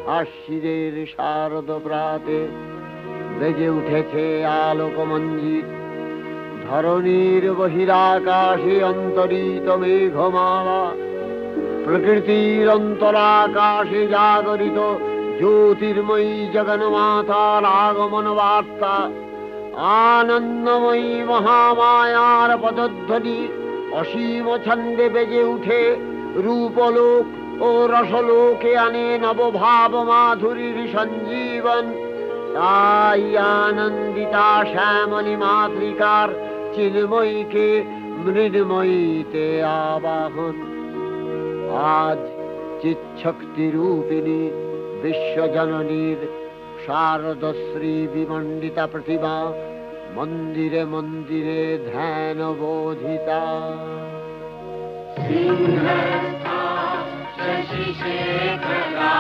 আশ্বিনের শারদ প্রাতে বেজে উঠেছে আলোকমঞ্জিত। ধরণীর বহিরাকাশে অন্তরিত মেঘমালা, প্রকৃতির অন্তরাকাশে জাগরিত জ্যোতির্ময়ী জগন্মাতার আগমন বার্তা। আনন্দময়ী মহামায়ার পদধ্বনি অসীম ছন্দে বেজে উঠে রূপলোক ও রসলোকে আনে নবভাব মাধুরীর সঞ্জীবন। তাই আনন্দিতা শ্যামলী মাতৃকার চিন্ময়ীকে মৃন্ময়ীতে আবাহন। আজ চিৎশক্তি রূপিণী বিশ্বজননীর শারদশ্রী বিমণ্ডিতা প্রতিমা মন্দিরে মন্দিরে ধ্যান বোধিতা। সিংহস্থা শশিশেখরা